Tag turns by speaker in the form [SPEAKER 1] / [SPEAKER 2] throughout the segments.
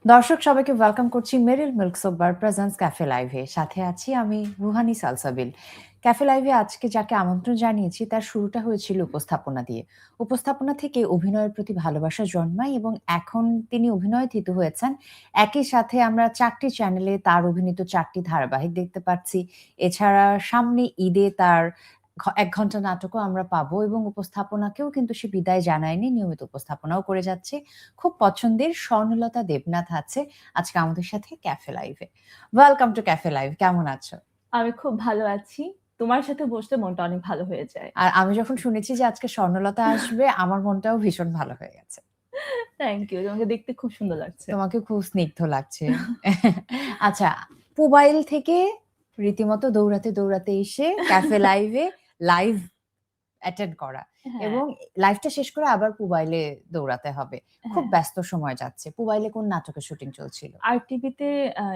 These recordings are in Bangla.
[SPEAKER 1] দর্শক সবাইকে ওয়েলকাম করছি মেরিল মিল্ক সোপবার প্রেজেন্স ক্যাফে লাইভে। সাথে আছি আমি রুহানি সালসাবিল। ক্যাফে লাইভে আজকে যাকে আমন্ত্রণ জানিয়েছি তার শুরুটা হয়েছিল উপস্থাপনা দিয়ে। উপস্থাপনা থেকে অভিনয়ের প্রতি ভালোবাসা জন্মায় এবং এখন তিনি অভিনয়ে থিতু হয়েছেন। একই সাথে আমরা ৪টি চ্যানেলে তার অভিনীত ৪টি ধারাবাহিক দেখতে পাচ্ছি। এছাড়া সামনে ঈদে তার ১ ঘন্টা নাটকও আমরা পাবো এবং উপস্থাপনাকেও কিন্তু সে বিদায় জানায়নি। নিয়মিত উপস্থাপনাও করে যাচ্ছে। খুব পছন্দের স্বর্ণলতা দেবনাথ আছে আজকে আমাদের সাথে ক্যাফে লাইভে। Welcome to cafe live. কেমন আছো?
[SPEAKER 2] আমি খুব ভালো আছি। তোমার সাথে বসলে মনটা অনেক ভালো হয়ে যায়।
[SPEAKER 1] আর আমি যখন শুনেছি যে আজকে স্বর্ণলতা আসবে আমার মনটাও ভীষণ ভালো হয়ে গেছে।
[SPEAKER 2] Thank you. তোমাকে দেখতে খুব সুন্দর লাগছে।
[SPEAKER 1] তোমাকে খুব স্নিগ্ধ লাগছে। আচ্ছা, মোবাইল থেকে রীতিমতো দৌড়াতে এসে ক্যাফে লাইভে লাইভ অ্যাটেন্ড করা
[SPEAKER 2] হ্যাঁ,
[SPEAKER 1] এবং লাইভটা শেষ করে আবার মোবাইলে দৌড়াতে হবে। খুব
[SPEAKER 2] হ্যাঁ।
[SPEAKER 1] ব্যস্ত সময় যাচ্ছে। মোবাইলে কোন নাটকের শুটিং চলছিল?
[SPEAKER 2] আরটিভিতে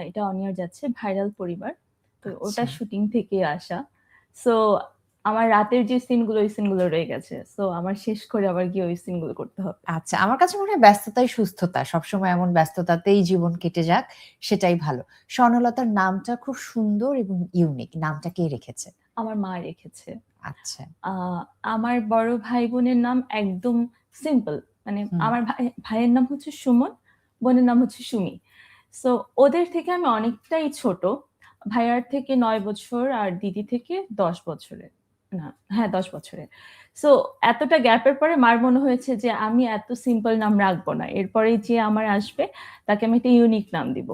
[SPEAKER 2] এটা অন এয়ার যাচ্ছে 'ভাইরাল পরিবার'। তো
[SPEAKER 1] আচ্ছা।
[SPEAKER 2] ওটার শুটিং থেকে আসা। সো আমার রাতের যে সিনগুলো, ওই সিনগুলো রয়ে গেছে। সো আমার শেষ করে আবার গিয়ে ওই সিনগুলো করতে হবে।
[SPEAKER 1] আচ্ছা, আমার কাছে মনে হয় ব্যস্ততাই সুস্থতা। সবসময় এমন ব্যস্ততাতেই জীবন কেটে যাক, সেটাই ভালো। স্বর্ণলতার নামটা খুব সুন্দর এবং ইউনিক। নামটা কে রেখেছে?
[SPEAKER 2] আমার মা রেখেছে।
[SPEAKER 1] আচ্ছা।
[SPEAKER 2] আ আমার বড় ভাই-বোনের নাম একদম সিম্পল। মানে
[SPEAKER 1] হুম।
[SPEAKER 2] আমার ভাইয়ের নাম হচ্ছে সুমন, বোনের নাম হচ্ছে সুমি। সো ওদের থেকে আমি অনেকটাই ছোট। ভাইয়ার থেকে ৯ বছর আর দিদি থেকে ১০ বছরের। না, হ্যাঁ ১০ বছরের। সো এতটা গ্যাপের পরে মার মনে হয়েছে যে আমি এত সিম্পল নাম রাখবো না। এরপরে যে আমার আসবে তাকে আমি একটা ইউনিক নাম দিব।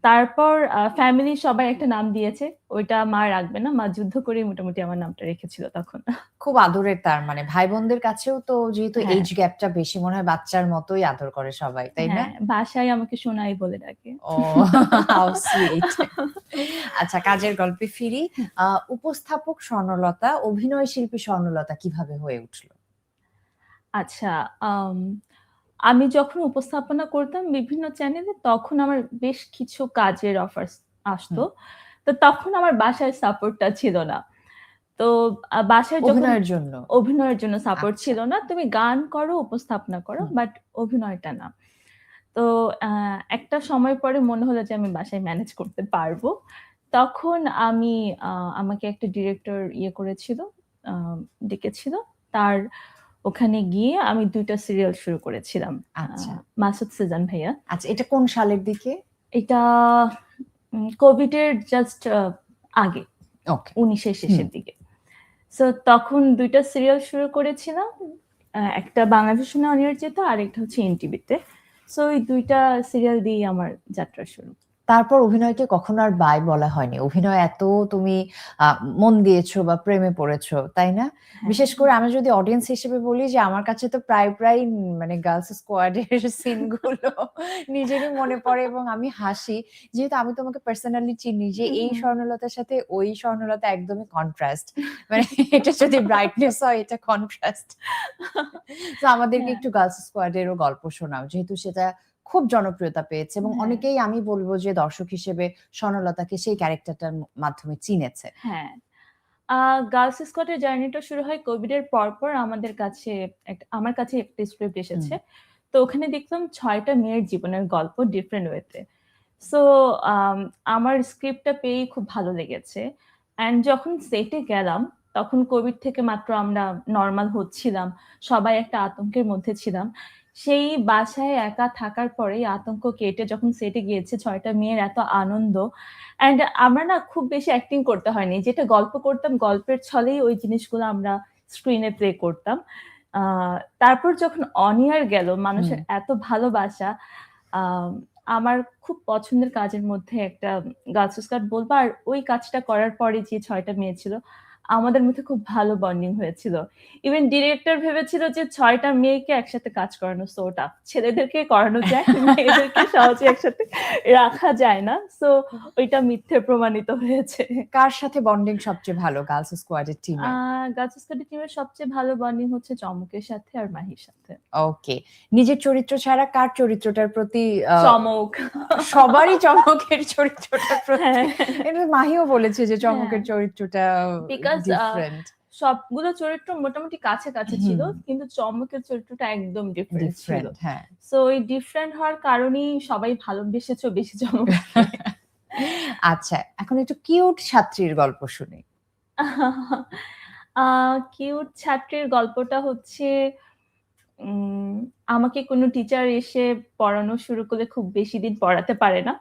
[SPEAKER 2] তারপর ফ্যামিলির সবাই একটা নাম দিয়েছে। ওইটা মা রাখবে না। মা যুদ্ধ করেই মোটামুটি আমার নামটা রেখেছিল তখন।
[SPEAKER 1] খুব আদরের তার মানে ভাই-বোনদের কাছেও তো যেহেতু
[SPEAKER 2] হ্যাঁ,
[SPEAKER 1] এইজ গ্যাপটা বেশি মনে হয় বাচ্চার মতোই আদর করে সবাই, তাই না?
[SPEAKER 2] হ্যাঁ, বাসায় আমাকে সোনাই বলে ডাকে।
[SPEAKER 1] ওহ! How sweet. আচ্ছা, কাজের গল্পে ফিরি। আ উপস্থাপক স্বর্ণলতা, অভিনয় শিল্পী স্বর্ণলতা কিভাবে হয়ে উঠল?
[SPEAKER 2] আচ্ছা, আম আমি যখন উপস্থাপনা করতাম বিভিন্ন চ্যানেলে তখন আমার বেশ কিছু কাজের অফার্স আসতো।
[SPEAKER 1] হুম।
[SPEAKER 2] তো তখন আমার বাসায় সাপোর্টটা ছিল না। তো বাসায় যখন
[SPEAKER 1] অভিনয়ের জন্য?
[SPEAKER 2] অভিনয়ের জন্য সাপোর্ট
[SPEAKER 1] আচ্ছা।
[SPEAKER 2] ছিল না। তুমি গান করো, উপস্থাপনা করো,
[SPEAKER 1] হুম।
[SPEAKER 2] বাট অভিনয়টা না। তো আ একটা সময় পরে মনে হলো যে আমি বাসায় ম্যানেজ করতে পারবো। তখন আমি আ আমাকে একটা ডিরেক্টর করেছিল, আ ডেকেছিল। তার ওখানে গিয়ে আমি ২ টা সিরিয়াল শুরু করেছিলাম। আ
[SPEAKER 1] আচ্ছা।
[SPEAKER 2] মাসুদ সুজান ভাইয়া।
[SPEAKER 1] আচ্ছা, এটা কোন সালের দিকে?
[SPEAKER 2] এটা কোভিডের জাস্ট আগে
[SPEAKER 1] ওকে।
[SPEAKER 2] ১৯ এর
[SPEAKER 1] হুম।
[SPEAKER 2] শেষের দিকে। সো তখন ২ টা সিরিয়াল শুরু করেছিলাম। একটা বাংলাভিশনে অন এয়ার যেত, আরেকটা হচ্ছে এনটিভিতে। সো ওই ২ টা সিরিয়াল দিয়েই আমার যাত্রা শুরু।
[SPEAKER 1] তারপর অভিনয়কে কখনো আর বাই বলা হয়নি। অভিনয় এত তুমি আ মন দিয়েছো বা প্রেমে পড়েছো, তাই না?
[SPEAKER 2] হ্যাঁ,
[SPEAKER 1] বিশেষ করে আমি যদি অডিয়েন্স হিসেবে বলি যে আমার কাছে তো প্রায় মানে গার্লস স্কোয়াড এর সিন গুলো নিজেরই মনে পড়ে এবং আমি হাসি। যেহেতু আমি তোমাকে পার্সোনালি চিনি যে এই
[SPEAKER 2] হুম।
[SPEAKER 1] স্বর্ণলতার সাথে ওই স্বর্ণলতা একদমই কন্ট্রাস্ট। মানে এটা যদি ব্রাইটনেস হয় এটা কন্ট্রাস্ট। তো আমাদেরকে
[SPEAKER 2] হ্যাঁ,
[SPEAKER 1] একটু গার্লস স্কোয়াড এরও গল্প শোনাও। যেহেতু সেটা খুব জনপ্রিয়তা পেয়েছে এবং
[SPEAKER 2] হ্যাঁ,
[SPEAKER 1] অনেকেই আমি বলব যে দর্শক হিসেবে স্বর্ণলতাকে সেই ক্যারেক্টারটার মাধ্যমে চিনেছে।
[SPEAKER 2] হ্যাঁ। আ গার্লস স্কোয়াড এর জার্নিটা শুরু হয় কোভিড এর পরপর আমার কাছে একটা স্ক্রিপ্ট
[SPEAKER 1] হুম।
[SPEAKER 2] এসেছে। তো ওখানে দেখলাম ৬ টা মেয়ের জীবনের গল্প ডিফারেন্ট ওয়েতে। সো আম আমার স্ক্রিপ্টটা পেয়েই খুব ভালো লেগেছে। অ্যান্ড যখন সেটে গেলাম, তখন কোভিড থেকে মাত্র আমরা নরমাল হচ্ছিলাম। সবাই একটা আতঙ্কের মধ্যে ছিলাম। সেই বাসায় একা থাকার পরেই আতঙ্ক কেটে যখন সেটে গিয়েছে ৬ টা মেয়ের এত আনন্দ। অ্যান্ড আমরা না খুব বেশি অ্যাক্টিং করতে হয়নি। যেটা গল্প করতাম, গল্পের ছলেই ওই জিনিসগুলো আমরা স্ক্রিনে প্লে করতাম। আ তারপর যখন অন এয়ার গেল,
[SPEAKER 1] হুম।
[SPEAKER 2] মানুষের এত ভালোবাসা, আম আমার খুব পছন্দের কাজের মধ্যে একটা গার্লস স্কাউট বলব। আর ওই কাজটা করার পরে যে ৬ টা মেয়ে ছিল, আমাদের মধ্যে খুব ভালো বন্ডিং হয়েছিল। ইভেন ডিরেক্টর ভেবেছিল যে ৬ টা মেয়েকে একসাথে কাজ করানো সো টাফ। ছেলেদেরকে করানো যায়, মেয়েদেরকে সহজে একসাথে রাখা যায় না। সো ওইটা মিথ্যে প্রমাণিত হয়েছে।
[SPEAKER 1] কার সাথে বন্ডিং সবচেয়ে ভালো গার্লস স্কোয়াড এর
[SPEAKER 2] আ
[SPEAKER 1] টিমে?
[SPEAKER 2] গার্লস স্কাউট টিমের সবচেয়ে ভালো বন্ডিং হচ্ছে চমকের সাথে আর মাহির সাথে।
[SPEAKER 1] ওকে। নিজের চরিত্র ছাড়া কার চরিত্রটার প্রতি আ
[SPEAKER 2] চমক।
[SPEAKER 1] সবারই চমকের চরিত্রটার প্রতি
[SPEAKER 2] হ্যাঁ,
[SPEAKER 1] এটা মাহিও বলেছে যে
[SPEAKER 2] হ্যাঁ।
[SPEAKER 1] চমকের চরিত্রটা
[SPEAKER 2] বিকজ
[SPEAKER 1] ডিফারেন্ট।
[SPEAKER 2] সবগুলো চরিত্র মোটামুটি কাছাকাছি ছিল,
[SPEAKER 1] হুম।
[SPEAKER 2] কিন্তু চমকের চরিত্রটা একদম ডিফারেন্ট ছিল।
[SPEAKER 1] ডিফারেন্ট, হ্যাঁ।
[SPEAKER 2] সো ওই ডিফারেন্ট হওয়ার কারণেই সবাই ভালোবেসেছো বেশি চমককে।
[SPEAKER 1] আচ্ছা, এখন একটু কিউট ছাত্রীর গল্প শুনি।
[SPEAKER 2] আ কিউট ছাত্রীর গল্পটা হচ্ছে উম আমাকে কোনো টিচার এসে পড়ানো শুরু করলে খুব বেশি দিন পড়াতে পারে না।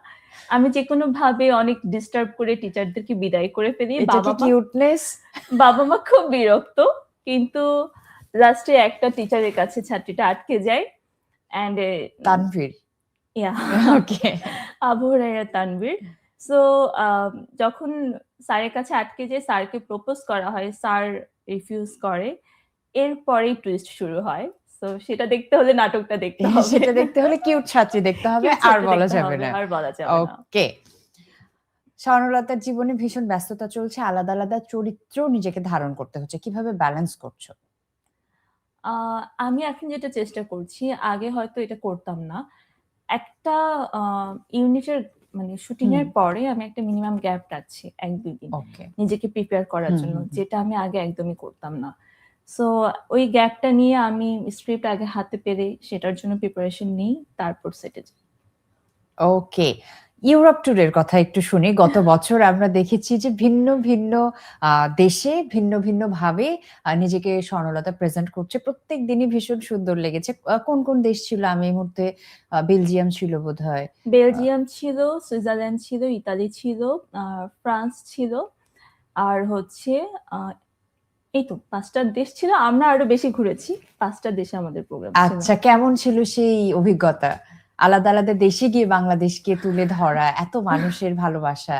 [SPEAKER 2] আমি যেকোনোভাবে অনেক ডিস্টার্ব করে টিচারদেরকে বিদায় করে ফেলি।
[SPEAKER 1] এটা কি কিউটনেস?
[SPEAKER 2] বাবা-মা খুব বিরক্ত। কিন্তু লাস্টে একটা টিচারের কাছে ছাত্রীটা আটকে যায়। And
[SPEAKER 1] Tanvir.
[SPEAKER 2] Yeah
[SPEAKER 1] okay.
[SPEAKER 2] Abu Hurairah Tanvir. So uh যখন স্যারের কাছে আটকে যায়, স্যারকে প্রপোজ করা হয়। স্যার রিফিউজ করে। এরপরেই টুইস্ট শুরু হয়। সো সেটা দেখতে হলে নাটকটা দেখতে হবে।
[SPEAKER 1] সেটা দেখতে হলে কিউট ছাত্রী দেখতে হবে,
[SPEAKER 2] কিউট
[SPEAKER 1] আর
[SPEAKER 2] ছাত্র
[SPEAKER 1] বলা
[SPEAKER 2] দেখতে
[SPEAKER 1] যাবে
[SPEAKER 2] হবে,
[SPEAKER 1] না।
[SPEAKER 2] আর বলা যাবে না।
[SPEAKER 1] ওকে। স্বর্ণলতার জীবনে ভীষণ ব্যস্ততা চলছে। আলাদা, আলাদা চরিত্রেও নিজেকে ধারণ করতে হচ্ছে। কিভাবে ব্যালেন্স করছো?
[SPEAKER 2] আ আমি এখন যেটা চেষ্টা করছি, আগে হয়তো এটা করতাম না। একটা আ ইউনিটের মানে শুটিং
[SPEAKER 1] হুম।
[SPEAKER 2] এর পরে আমি একটা মিনিমাম গ্যাপ রাখছি ১-২ দিন।
[SPEAKER 1] ওকে।
[SPEAKER 2] নিজেকে প্রিপেয়ার করার
[SPEAKER 1] হুম,
[SPEAKER 2] জন্য।
[SPEAKER 1] হুম, হুম।
[SPEAKER 2] যেটা আমি আগে একদমই করতাম না। সো ওই গ্যাপটা নিয়ে আমি স্ক্রিপ্ট আগে হাতে পেলে সেটার জন্য প্রিপারেশন নিই, তারপর সেটে যাই।
[SPEAKER 1] ওকে। ইউরোপ ট্যুরের কথা একটু শুনি। গত বছর আমরা দেখেছি যে ভিন্ন, ভিন্ন আ দেশে ভিন্ন, ভিন্ন ভাবে নিজেকে স্বর্ণলতা প্রেজেন্ট করছে। প্রত্যেক দিনই ভীষণ সুন্দর লেগেছে। কোন, কোন দেশ ছিল? আমি এই মুহূর্তে বেলজিয়াম ছিল বোধহয়। আ
[SPEAKER 2] বেলজিয়াম ছিল, সুইজারল্যান্ড ছিল, ইতালি ছিল, আ ফ্রান্স ছিল। আর হচ্ছে আ এই তো ৫ টা দেশ ছিল। আমরা আরো বেশি ঘুরেছি। ৫ টা দেশে আমাদের প্রোগ্রাম ছিল।
[SPEAKER 1] আচ্ছা, কেমন ছিল সেই অভিজ্ঞতা? আলাদা, আলাদা দেশে গিয়ে বাংলাদেশকে তুলে ধরা, এত মানুষের ভালোবাসা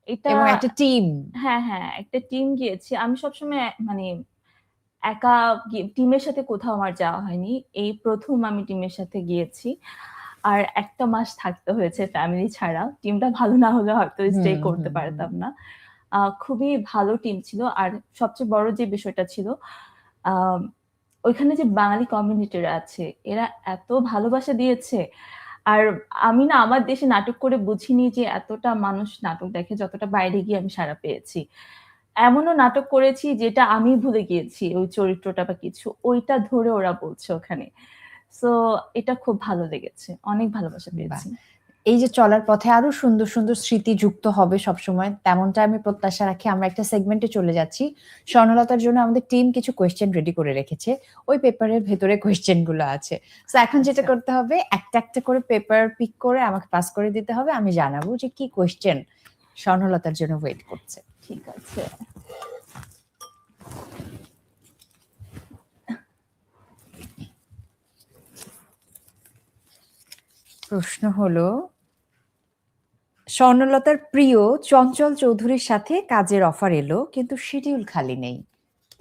[SPEAKER 2] এটা
[SPEAKER 1] এবং একটা টিম।
[SPEAKER 2] হ্যাঁ, হ্যাঁ, একটা টিম গিয়েছি। আমি সবসময় মানে একা টিমের সাথে কোথাও আমার যাওয়া হয়নি। এই ১ম আমি টিমের সাথে গিয়েছি। আর ১ টা মাস থাকতে হয়েছে ফ্যামিলি ছাড়া। টিমটা ভালো না হলে হয়তো স্টে
[SPEAKER 1] হুম,
[SPEAKER 2] করতে
[SPEAKER 1] হুম, হুম।
[SPEAKER 2] পারতাম না। খুবই ভালো টিম ছিল। আর সবচেয়ে বড় যে বিষয়টা ছিল, আম ওইখানে যে বাঙালি কমিউনিটিরা আছে, এরা এত ভালোবাসা দিয়েছে। আর আমি না আমার দেশে নাটক করে বুঝিনি যে এতটা মানুষ নাটক দেখে, যতটা বাইরে গিয়ে আমি সাড়া পেয়েছি। এমনও নাটক করেছি যেটা আমি ভুলে গিয়েছি ওই চরিত্রটা বা কিছু। ওইটা ধরে ওরা বলছে ওখানে। সো এটা খুব ভালো লেগেছে। অনেক ভালোবাসা
[SPEAKER 1] বাহ!
[SPEAKER 2] পেয়েছি।
[SPEAKER 1] এই যে চলার পথে আরো সুন্দর, সুন্দর স্মৃতি যুক্ত হবে সবসময়। তেমনটা আমি প্রত্যাশা রাখি। আমরা একটা সেগমেন্টে চলে যাচ্ছি। স্বর্ণলতার জন্য আমাদের টিম কিছু কোয়েশ্চেন রেডি করে রেখেছে। ওই পেপারের ভেতরে কোয়েশ্চেন গুলো আছে। সো এখন যেটা
[SPEAKER 2] আচ্ছা,
[SPEAKER 1] করতে হবে, একটা, একটা করে পেপার পিক করে আমাকে পাস করে দিতে হবে। আমি জানাবো যে কি কোয়েশ্চেন স্বর্ণলতার জন্য ওয়েট করছে।
[SPEAKER 2] ঠিক আছে।
[SPEAKER 1] প্রশ্ন হলো, স্বর্ণলতার প্রিয় চঞ্চল চৌধুরীর সাথে কাজের অফার এলো কিন্তু শিডিউল খালি নেই।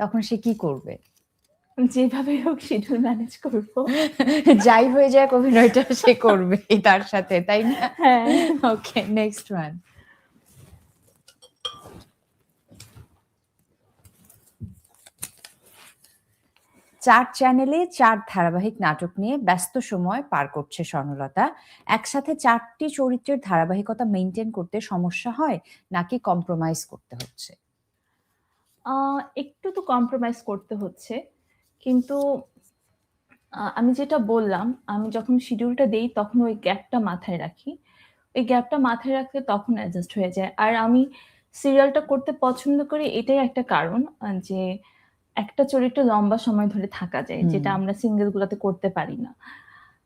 [SPEAKER 1] তখন সে কি করবে?
[SPEAKER 2] যেভাবে হোক শিডিউল ম্যানেজ করব।
[SPEAKER 1] যাই হয়ে যাক অভিনয়টা সে করবেই তার সাথে, তাই না?
[SPEAKER 2] হ্যাঁ।
[SPEAKER 1] ওকে, নেক্সট ওয়ান। ৪ চ্যানেলে ৪ ধারাবাহিক নাটক নিয়ে ব্যস্ত সময় পার করছে স্বর্ণলতা। একসাথে ৪ টি চরিত্রের ধারাবাহিকতা মেইনটেইন করতে সমস্যা হয় নাকি কম্প্রোমাইজ করতে হচ্ছে?
[SPEAKER 2] আ একটু তো কম্প্রোমাইজ করতে হচ্ছে। কিন্তু আমি যেটা বললাম, আমি যখন শিডিউলটা দেই তখন ওই গ্যাপটা মাথায় রাখি। ওই গ্যাপটা মাথায় রাখলে তখন অ্যাডজাস্ট হয়ে যায়। আর আমি সিরিয়ালটা করতে পছন্দ করি এটাই একটা কারণ যে একটা চরিত্র লম্বা সময় ধরে থাকা যায়।
[SPEAKER 1] হুম,
[SPEAKER 2] যেটা আমরা সিঙ্গেল গুলাতে করতে পারি না।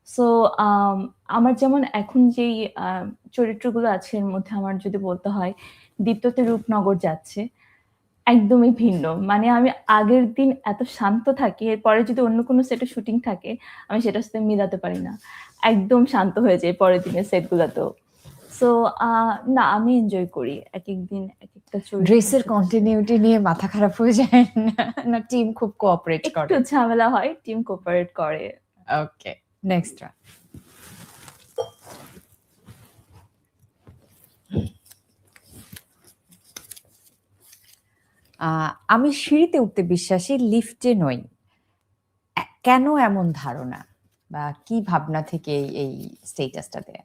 [SPEAKER 2] সো আম আমার যেমন এখন যেই আ চরিত্রগুলো আছে এর মধ্যে আমার যদি বলতে হয়, দীপ্ততে রূপনগর যাচ্ছে। একদমই ভিন্ন। মানে আমি আগের দিন এত শান্ত থাকি, এরপরে যদি অন্য কোনো সেটে শুটিং থাকে, আমি সেটার সাথে মিলাতে পারি না। একদম শান্ত হয়ে যাই পরের দিনের সেট গুলাতেও। সো আ না আমি এনজয় করি। একেক দিন একেকটা চরিত্রের
[SPEAKER 1] ড্রেসের
[SPEAKER 2] সাথে, সাথে।
[SPEAKER 1] কন্টিনিউটি নিয়ে মাথা খারাপ হয়ে যায় না? না টিম খুব কোঅপারেট
[SPEAKER 2] একটু
[SPEAKER 1] করে?
[SPEAKER 2] ঝামেলা হয়, টিম কোঅপারেট করে।
[SPEAKER 1] ওকে, নেক্সট ওয়ান। আ আমি সিঁড়িতে উঠতে বিশ্বাসী, লিফটে নই। কেন এমন ধারণা? বা কি ভাবনা থেকে এই স্টেটাসটা দেয়া?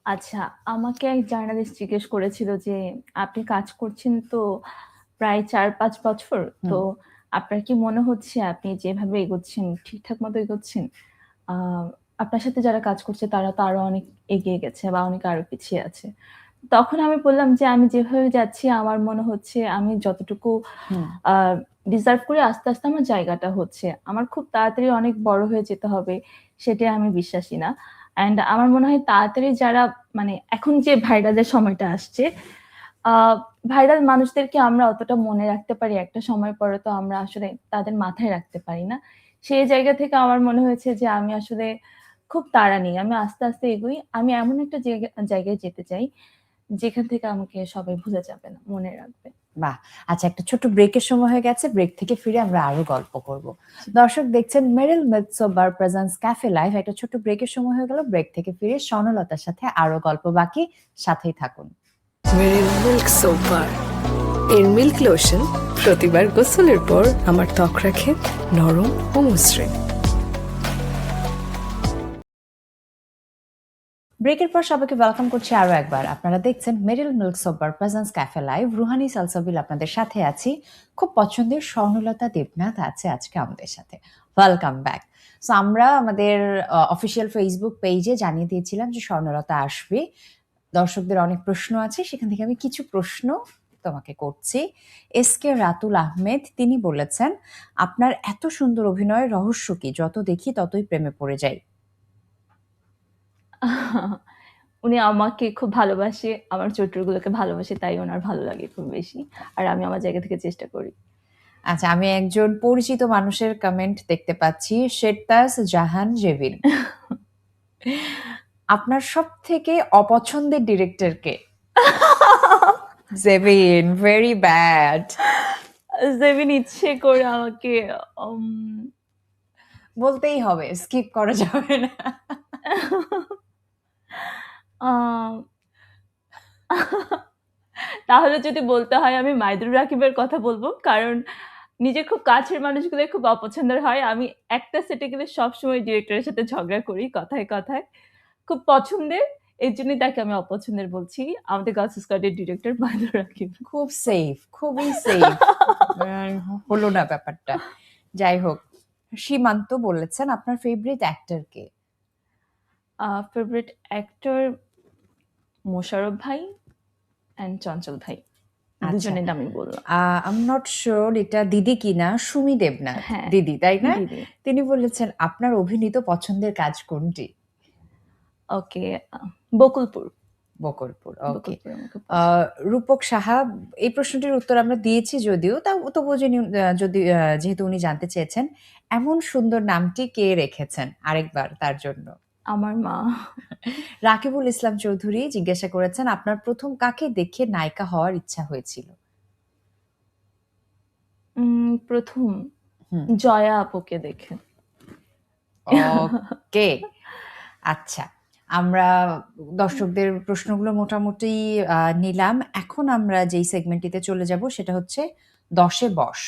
[SPEAKER 2] আচ্ছা, আমাকে এক জার্নালিস্ট জিজ্ঞেস করেছিল যে, "আপনি কাজ করছেন তো প্রায় ৪-৫ বছর।
[SPEAKER 1] হুম।
[SPEAKER 2] তো আপনার কি মনে হচ্ছে আপনি যেভাবে এগোচ্ছেন, ঠিকঠাক মতো এগোচ্ছেন? আ আপনার সাথে যারা কাজ করছে তারা তো আরো অনেক এগিয়ে গেছে বা অনেকে আরো পিছিয়ে আছে। তখন আমি বললাম যে, "আমি যেভাবে যাচ্ছি আমার মনে হচ্ছে আমি যতটুকু
[SPEAKER 1] হুম।
[SPEAKER 2] আ ডিজার্ভ করি আস্তে, আস্তে আমার জায়গাটা হচ্ছে। আমার খুব তাড়াতাড়ি অনেক বড় হয়ে যেতে হবে সেটাই আমি বিশ্বাসী না। অ্যান্ড আমার মনে হয় তাড়াতাড়ি যারা মানে এখন যে ভাইরালের সময়টা আসছে, আ ভাইরাল মানুষদেরকে আমরা অতটা মনে রাখতে পারি একটা সময় পরে তো আমরা আসলে তাদের মাথায় রাখতে পারি না। সেই জায়গা থেকে আমার মনে হয়েছে যে আমি আসলে খুব তাড়া নেই। আমি আস্তে, আস্তে এগোই। আমি এমন একটা জায়গায় যেতে চাই যেখান থেকে আমাকে সবাই ভুলে যাবে না, মনে রাখবে।
[SPEAKER 1] বাহ! আচ্ছা, একটা ছোট্ট ব্রেকের সময় হয়ে গেছে। ব্রেক থেকে ফিরে আমরা আরো গল্প করব। দর্শক দেখছেন মেরিল মেডসোবার প্রেজেন্স ক্যাফে লাইভ। একটা ছোট্ট ব্রেকের সময় হয়ে গেল। ব্রেক থেকে ফিরে স্বর্ণলতার সাথে আরো গল্প বাকি। সাথেই থাকুন।
[SPEAKER 3] মেরিল মিল্ক সোপ বার। এর মিল্ক লোশন প্রতিবার গোসলের পর আমার ত্বক রাখে নরম ও মসৃণ।
[SPEAKER 1] ব্রেকের পর সবাইকে ওয়েলকাম করছি আরো একবার। আপনারা দেখছেন মেরিল মিল্ক সোবার presence cafe live. Ruhani Salsabil আপনাদের সাথে আছি। খুব পছন্দের স্বর্ণলতা দেবনাথ আছে আজকে আমাদের সাথে। Welcome back. সো আমরা আমাদের অফিসিয়াল ফেসবুক পেজে জানিয়ে দিয়েছিলাম যে স্বর্ণলতা আসবে। দর্শকদের অনেক প্রশ্ন আছে, সেখান থেকে আমি কিছু প্রশ্ন তোমাকে করছি। এসকে রাতুল আহমেদ তিনি বলেছেন, আপনার এত সুন্দর অভিনয়ের রহস্য কি? যত দেখি ততই প্রেমে পড়ে যাই।
[SPEAKER 2] উনি আমাকে খুব ভালোবাসে, আমার চরিত্রগুলোকে ভালোবাসে তাই উনার ভালো লাগে খুব বেশি। আর আমি আমার জায়গা থেকে চেষ্টা করি।
[SPEAKER 1] আচ্ছা, আমি একজন পরিচিত মানুষের কমেন্ট দেখতে পাচ্ছি, শেরতাজ জাহান জেবিন। আপনার সবথেকে অপছন্দের ডিরেক্টর কে? Zebin, very bad.
[SPEAKER 2] জেবিন ইচ্ছে করে আমাকে উম
[SPEAKER 1] বলতেই হবে, স্কিপ করা যাবে না।
[SPEAKER 2] আ তাহলে যদি বলতে হয় আমি মাইদুর রাকিবের কথা বলব। কারণ নিজের খুব কাছের মানুষগুলোই খুব অপছন্দের হয়। আমি একটা সেটে গেলে সবসময় ডিরেক্টরের সাথে ঝগড়া করি কথায়, কথায়। খুব পছন্দের, এজন্যই তাকে আমি অপছন্দের বলছি। আমাদের গার্লস স্কোয়াডের ডিরেক্টর মাইদুর রাকিব।
[SPEAKER 1] খুব সেফ, খুবই সেফ। আ হলো না ব্যাপারটা। যাই হোক, সীমান্ত বলেছেন আপনার ফেভারিট অ্যাক্টর কে?
[SPEAKER 2] ফেভারিট অ্যাক্টর মোশাররফ ভাই অ্যান্ড চঞ্চল ভাই।
[SPEAKER 1] আচ্ছা।
[SPEAKER 2] দুজনের নামই বললাম।
[SPEAKER 1] আই এম নট সিউর এটা দিদি কিনা, সুমি দেবনাথ।
[SPEAKER 2] হ্যাঁ,
[SPEAKER 1] দিদি, তাই না?
[SPEAKER 2] দিদি।
[SPEAKER 1] তিনি বলেছেন, আপনার অভিনীত পছন্দের কাজ কোনটি?
[SPEAKER 2] ওকে, বকুলপুর।
[SPEAKER 1] বকুলপুর, ওকে।
[SPEAKER 2] বকুলপুর আমার খুব
[SPEAKER 1] আ
[SPEAKER 2] পছন্দ।
[SPEAKER 1] রূপক সাহা, এই প্রশ্নটির উত্তর আমরা দিয়েছি যদিও, তবুও যিনি যদি যেহেতু উনি জানতে চেয়েছেন, এমন সুন্দর নামটি কে রেখেছেন? আরেকবার তার জন্য।
[SPEAKER 2] আমার মা।
[SPEAKER 1] রাকিবুল ইসলাম চৌধুরী জিজ্ঞাসা করেছেন, আপনার ১ম কাকে দেখে নায়িকা হওয়ার ইচ্ছা হয়েছিল?
[SPEAKER 2] ১ম
[SPEAKER 1] হুম।
[SPEAKER 2] জয়া আপুকে দেখে।
[SPEAKER 1] ওকে। আচ্ছা। আমরা দর্শকদের প্রশ্নগুলো মোটামুটি নিলাম। এখন আমরা যেই সেগমেন্টটিতে চলে যাব সেটা হচ্ছে ১০ এ বস।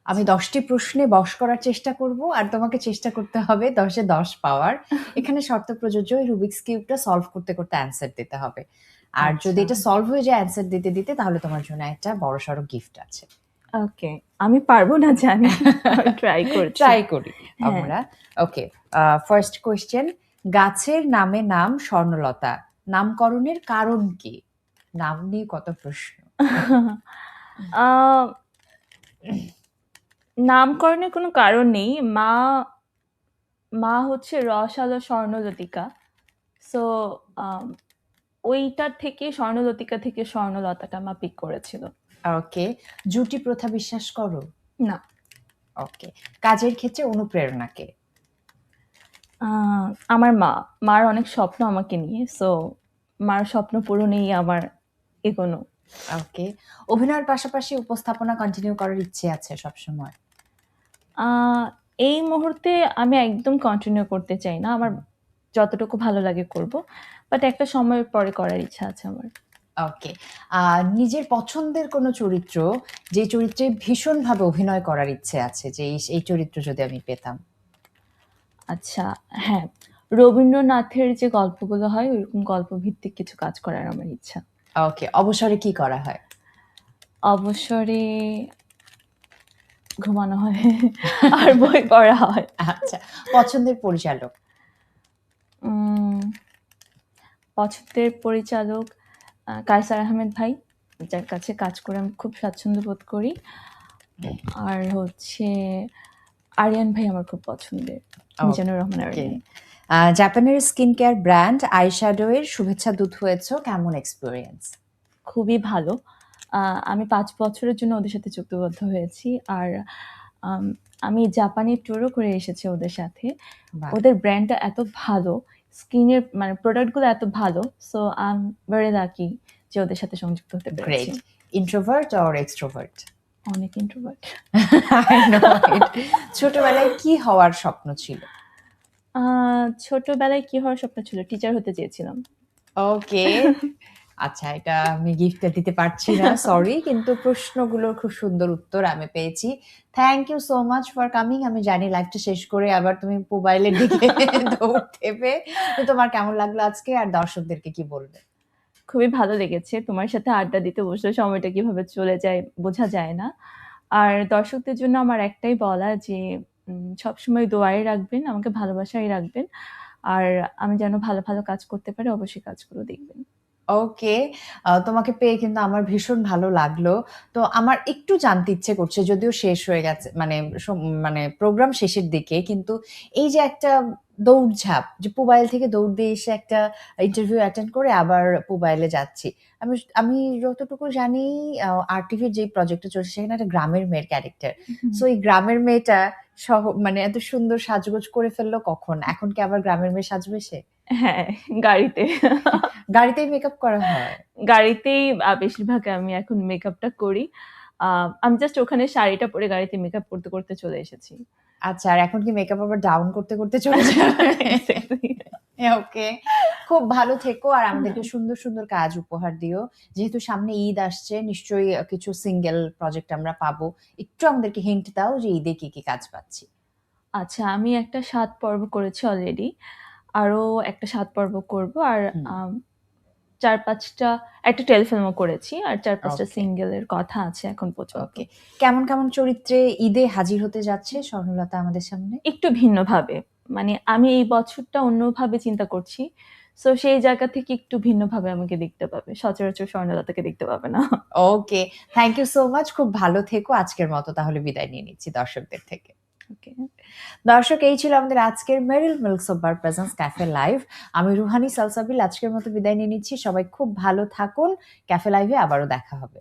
[SPEAKER 1] আমি ১০ টি প্রশ্নে বস করার চেষ্টা করব আর তোমাকে চেষ্টা করতে হবে ১০ এ ১০ পাওয়ার। এখানে শর্ত প্রযোজ্য, এই রুবিকস কিউবটা সলভ করতে, করতে অ্যান্সার দিতে হবে। আর যদি
[SPEAKER 2] আচ্ছা।
[SPEAKER 1] এটা সলভ হয়ে যায় অ্যান্সার দিতে, দিতে তাহলে তোমার জন্য একটা বড়সড় গিফট আছে।
[SPEAKER 2] ওকে। আমি পারবো না জানি। আমি ট্রাই করছি।
[SPEAKER 1] ট্রাই করি
[SPEAKER 2] হ্যাঁ।
[SPEAKER 1] আমরা। ওকে, ফার্স্ট কোয়েশ্চেন, গাছের নামে নাম স্বর্ণলতা, নামকরণের কারণ কি? নাম নিয়ে কত প্রশ্ন।
[SPEAKER 2] আ নামকরণের কোনো কারণ নেই। মা হচ্ছে রসালো স্বর্ণলতিকা। সো আম ওইটার থেকে স্বর্ণলতিকা থেকে স্বর্ণলতাটা মা পিক করেছিল।
[SPEAKER 1] ওকে, জুটি প্রথা বিশ্বাস করো?
[SPEAKER 2] না।
[SPEAKER 1] ওকে, কাজের ক্ষেত্রে অনুপ্রেরণা কে?
[SPEAKER 2] আ আমার মা। মার অনেক স্বপ্ন আমাকে নিয়ে। সো মার স্বপ্ন পূরণেই আমার এগোনো।
[SPEAKER 1] ওকে, অভিনয়ের পাশাপাশি উপস্থাপনা কন্টিনিউ করার ইচ্ছে আছে সবসময়?
[SPEAKER 2] আ এই মুহূর্তে আমি একদম কন্টিনিউ করতে চাই না। আমার যতটুকু ভালো লাগে করব। বাট একটা সময়ের পরে করার ইচ্ছা আছে আমার।
[SPEAKER 1] ওকে, নিজের পছন্দের কোনো চরিত্র, যে চরিত্রে ভীষণভাবে অভিনয় করার ইচ্ছে আছে, যে এই চরিত্র যদি আমি পেতাম?
[SPEAKER 2] আচ্ছা, হ্যাঁ। রবীন্দ্রনাথের যে গল্পগুলো হয় ওইরকম গল্পভিত্তিক কিছু কাজ করার আমার ইচ্ছা।
[SPEAKER 1] ওকে, অবসরে কি করা হয়?
[SPEAKER 2] অবসরে ঘুমানো হয় আর বই পড়া হয়।
[SPEAKER 1] আচ্ছা, পছন্দের পরিচালক?
[SPEAKER 2] উম পছন্দের পরিচালক কায়সার আহমেদ ভাই, যার কাছে কাজ করে আমি খুব স্বাচ্ছন্দ্য বোধ করি। আর হচ্ছে আরিয়ান ভাই আমার খুব পছন্দের, মিজানুর রহমান
[SPEAKER 1] ওকে।
[SPEAKER 2] আরিয়ান।
[SPEAKER 1] জাপানের স্কিন কেয়ার ব্র্যান্ড আইশ্যাডো এর শুভেচ্ছা দূত হয়েছো, কেমন এক্সপেরিয়েন্স?
[SPEAKER 2] খুবই ভালো। আমি ৫ বছরের জন্য ওদের সাথে চুক্তিবদ্ধ হয়েছি। আর আম আমি জাপানি ট্যুরও করে এসেছি ওদের সাথে।
[SPEAKER 1] বাহ!
[SPEAKER 2] ওদের ব্র্যান্ডটা এত ভালো, স্কিনের মানে প্রোডাক্টগুলো এত ভালো। So I am very lucky যে ওদের সাথে সংযুক্ত হতে পেরেছি।
[SPEAKER 1] গ্রেট। Introvert or extrovert?
[SPEAKER 2] অনেক ইন্ট্রোভার্ট।
[SPEAKER 1] আই নো ইট। ছোটবেলায় কি হওয়ার স্বপ্ন ছিল?
[SPEAKER 2] ছোটবেলায় কি হওয়ার স্বপ্ন ছিল? টিচার হতে চেয়েছিলাম।
[SPEAKER 1] ওকে। আচ্ছা, এটা আমি গিফটটা দিতে পারছি না, সরি। কিন্তু প্রশ্নগুলোর খুব সুন্দর উত্তর আমি পেয়েছি। Thank you so much for coming. আমি জানি লাইভটা শেষ করে আবার তুমি মোবাইলের দিকে দৌড় দেবে। তো তোমার কেমন লাগলো আজকে, আর দর্শকদেরকে কি বলবে?
[SPEAKER 2] খুবই ভালো লেগেছে। তোমার সাথে আড্ডা দিতে বসলে সময়টা কিভাবে চলে যায় বোঝা যায় না। আর দর্শকদের জন্য আমার একটাই বলা যে সবসময় দোয়ায় রাখবেন, আমাকে ভালোবাসায় রাখবেন। আর আমি যেন ভালো, ভালো কাজ করতে পারি, অবশ্যই কাজগুলো দেখবেন।
[SPEAKER 1] ওকে। তোমাকে পেয়ে কিন্তু আমার ভীষণ ভালো লাগলো। তো আমার একটু জানতে ইচ্ছে করছে, যদিও শেষ হয়ে গেছে, মানে প্রোগ্রাম শেষের দিকে। কিন্তু এই যে একটা দৌড়ঝাঁপ, যে পুবাইল থেকে দৌড় দিয়ে এসে একটা ইন্টারভিউ অ্যাটেন্ড করে আবার পুবাইলে যাচ্ছি। আমি আমি যতটুকু জানি আরটিভির যে প্রজেক্টটা চলছে সেখানে একটা গ্রামের মেয়ের ক্যারেক্টার।
[SPEAKER 2] হুম।
[SPEAKER 1] সো এই গ্রামের মেয়েটা মানে এত সুন্দর সাজগোজ করে ফেললো কখন? এখন কি আবার গ্রামের মেয়ে সাজবে সে?
[SPEAKER 2] হ্যাঁ, গাড়িতে।
[SPEAKER 1] গাড়িতেই মেকআপ করা হয়?
[SPEAKER 2] গাড়িতেই বেশিরভাগ আমি এখন মেকআপটা করি। আমি জাস্ট ওখানে শাড়িটা পরে গাড়িতে মেকআপ করতে, করতে চলে এসেছি।
[SPEAKER 1] আচ্ছা, আর এখন কি মেকআপ আবার ডাউন করতে, করতে চলে যাবে?
[SPEAKER 2] এক্সাক্টলি।
[SPEAKER 1] ওকে। খুব ভালো থেকো আর আমাদেরকে সুন্দর, সুন্দর কাজ উপহার দিও। যেহেতু সামনে ঈদ আসছে, নিশ্চয়ই কিছু সিঙ্গেল প্রজেক্ট আমরা পাবো। একটু আমাদেরকে হিন্ট দাও যে ঈদে কি, কি কাজ পাচ্ছি?
[SPEAKER 2] আচ্ছা, আমি একটা ৭ পর্ব করেছি অলরেডি। আরো একটা ৭ পর্ব করব। আর
[SPEAKER 1] হুম,
[SPEAKER 2] ৪-৫ টা একটা টেলিফিল্মও করেছি। আর ৪-৫ টা
[SPEAKER 1] ওকে,
[SPEAKER 2] সিঙ্গেলের কথা আছে এখন পর্যন্ত।
[SPEAKER 1] ওকে। কেমন, কেমন চরিত্রে ঈদে হাজির হতে যাচ্ছে স্বর্ণলতা আমাদের সামনে?
[SPEAKER 2] একটু ভিন্নভাবে। মানে আমি এই বছরটা অন্যভাবে চিন্তা করছি। সো সেই জায়গা থেকে একটু ভিন্নভাবে আমাকে দেখতে পাবে। সচরাচর স্বর্ণলতাকে দেখতে পাবে না।
[SPEAKER 1] Okay. Thank you so much. খুব ভালো থেকো। আজকের মতো তাহলে বিদায় নিয়ে নিচ্ছি দর্শকদের থেকে।
[SPEAKER 2] ওকে।
[SPEAKER 1] দর্শক, এই ছিল আমাদের আজকের মেরিল মিল্কস অফ বার প্রেজেন্স ক্যাফে লাইভ। আমি রুহানি সালসাবিল আজকের মতো বিদায় নিয়ে নিচ্ছি। সবাই খুব ভালো থাকুন। ক্যাফে লাইভে আবারও দেখা হবে।